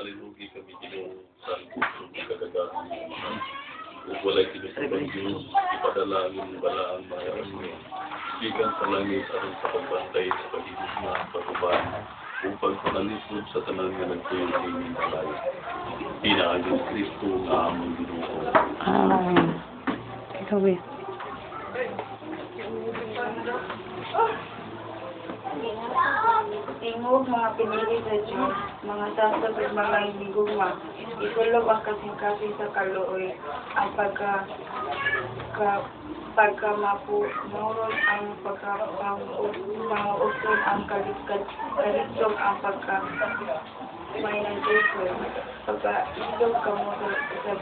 kalilugi kami Ginoo sa puso kagagawa ug walay tinutupang Diyos ipadalangin balaang mayroon mo sikan sa langit aron sa pagbantay sa pagigugma pagubaan ug pagpanalisod sa tanan nga nagtuyo ining balay. Pinaagos Kristo nga among Ginoo. Amen. Ikaw eh. Tingog mga pinili sa Diyos, mga sasab at mga hindi gugma, isulob ang kasing-kasing sa kalooy, ang pagkamapunurot ang pagkapanguusod ang kalitog ang may ng Diyos, pagka-isog ka mo sa bisa,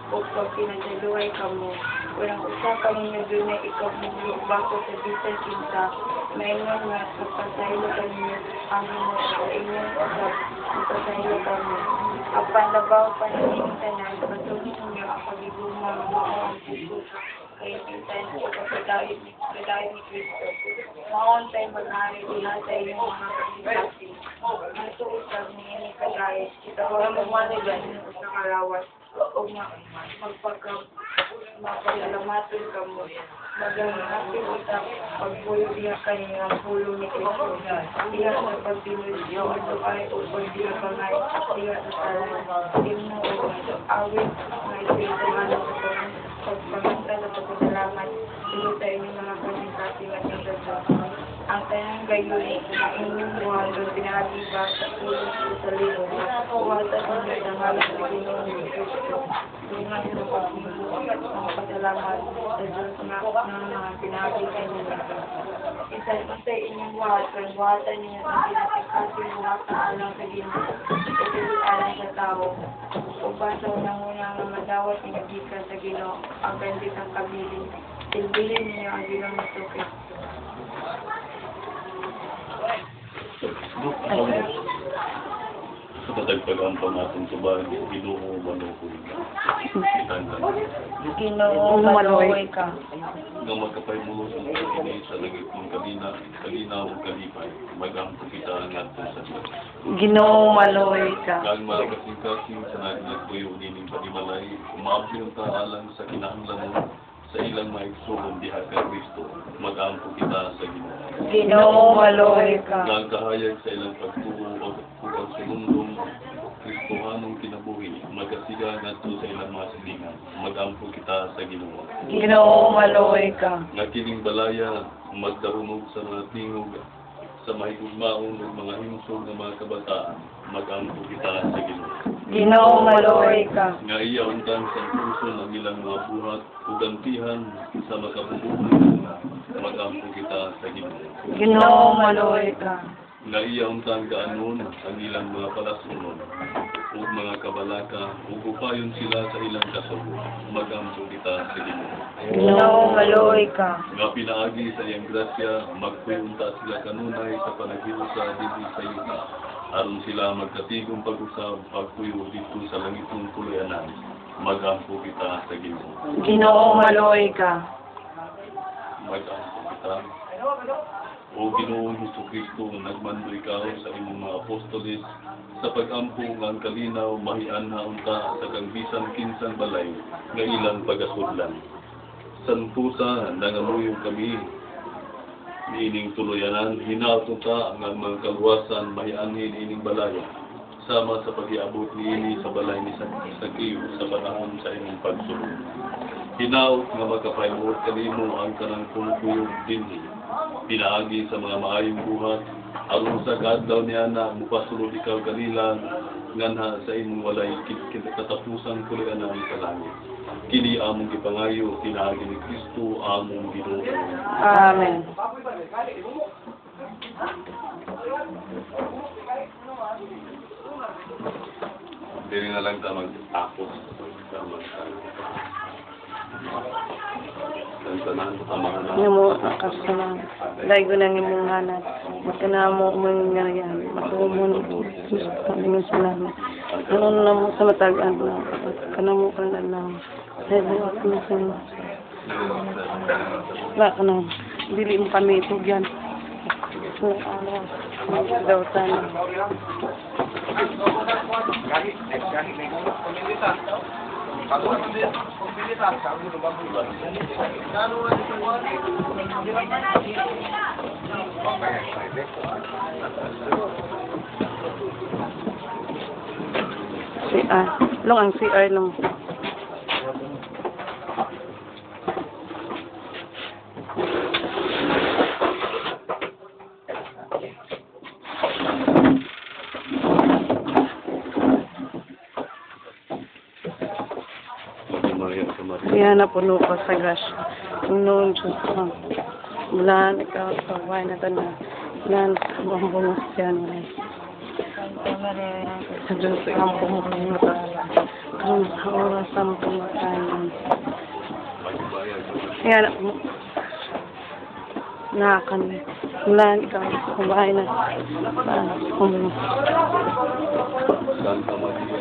o pag pinagdaluay ka mo, walang usa ka mo na doon na ikabulo bako sa bisa kinta, maingon nga kapasaylo ka niyo ang mo sa inyong usap, kapasaylo ka mo. Ang panlabaw pa na inyong tanan, patuloy niyo ang pagigumang ang puso, kaya pintayin ko kapagdawit ni Kristo. Maon tayo maghari diha sa inyong mga kapitasi. Ang tuusap niya ni kagayat, kita wala mamanigan ng usang karawas, o magpagkalamatin ka mo. Maghahapin usap, pagpulo diha kanya ang pulo ni Kristo. Diha sa pagpinulit, ay o pagdiha pangay, diha sa salamat. Timno o awit, may pinagmano sa tuwan, pagpaganta sa pagpasalamat, dito sa inyong mga kasing-kasing at yung Diyos. Ang tanang gayon na inyong buwan doon pinakagiba sa tulong sa libo. Uwata sa mga dangalan sa Ginoo ni Kristo. Dungan sa pagpinulit, mga pasalamat sa Diyos na mga pinakagiba niyo. Isa inyong buhat, kung buhatan niyo na pinakikasing buhatan alang sa Ginoo. Ito alang sa tao. Upasa unang-unang na madawat pinagika sa Ginoo, ang gandit ang kabilin. Silbilin niyo ang Ginoo ni Kristo. Sa katagpagaan pa natin sa bahay, Ginoo malukoy ka. Ginoo malukoy ka. Nga magkapay mo sa pagkini sa lagit ng kalinaw o kalipay, magampo kita natin sa Diyos. Ginoo malukoy ka. Kang malakasing-kasing sa nagtuyo nining panimalay, umabdi ang taalang sa kinahanglan mo sa ilang maigsuon diha kay Kristo, magampo kita sa Ginoo. Ginoo malukoy ka. Nang kahayag sa ilang pagtuo o ang sumundong Kristohanong kinabuhi, magkasiga ngadto sa ilang mga silingan, magampo kita sa Ginoo. Ginoo malukoy ka. Nga kining balaya, magdarunog sa mga tingog, sa mahigugmaon ug mga himsog ng mga kabataan, magampo kita sa Ginoo. Ginoo malukoy ka. Nga iya untang sa puso ng ilang mga buhat ug gantihan sa makabubuhan, magampo kita sa Ginoo. Ginoo malukoy ka. Nga iya untang kaanon ang ilang mga palasunon ug mga kabalaka ug upayon sila sa ilang kasugo, magampo kita sa Ginoo. Ginoo malukoy ka. Nga pinaagi sa iyang grasya, magpuyunta sila kanunay sa panaghiusa dito sa yuta. Aron sila magkatigong pag-usab, pagpuyo dito sa langitong kuluyanan, magampo kita sa Ginoo. Ginoo malukoy ka. Magampo kita. O Ginoong Jesucristo, nagmando ikaw sa imong mga apostoles sa pag-ampo nga ang kalinaw, mahian na unta sa kang bisan kinsan balay nga ilang pagasudlan. Sanpusa, nangamuyong kami, niining tuluyanan, hinato ta ang mga kaluwasan, mahianhin ining balaya, sama sa pag-iabot niini sa balay ni Sakiyo sa panahon sa imong pagsulong. Hinaot nga magkapayuot kanimo ang kanang pungkuyog dinhi, pinaagi sa mga maayong buhat, aron sa kadlaw niya na mupasulod ikaw kanila, nganha sa imong walay katatapusang kuluyanan sa langit. Kini among gipangayo, pinaagi ni Kristo among Ginoo. Amen. Dili nga lang ta magtapos. Nga mo akasama. Dahil ko nang imong hanat. Magkana mo umang nga yan. Matumon. Maraming salamat. Ano na mo sa matagaan na. Kana mo ka na lang. Dahil mo ako na sa wala ka nang dili mo kami ito yan. Daw sana. CR. Long ang CR long. Kaya napuno ko sa grasya. Kung noon, Diyos ko. Bulan, ikaw, sa buhay na ito na. Bulan, ang bungos siya nila. Sa Diyos, ang bungos na ito. Kung sa oras ang pumakain. Kaya nakakan. Bulan, ikaw, sa buhay na. Bungos. Santa Maria.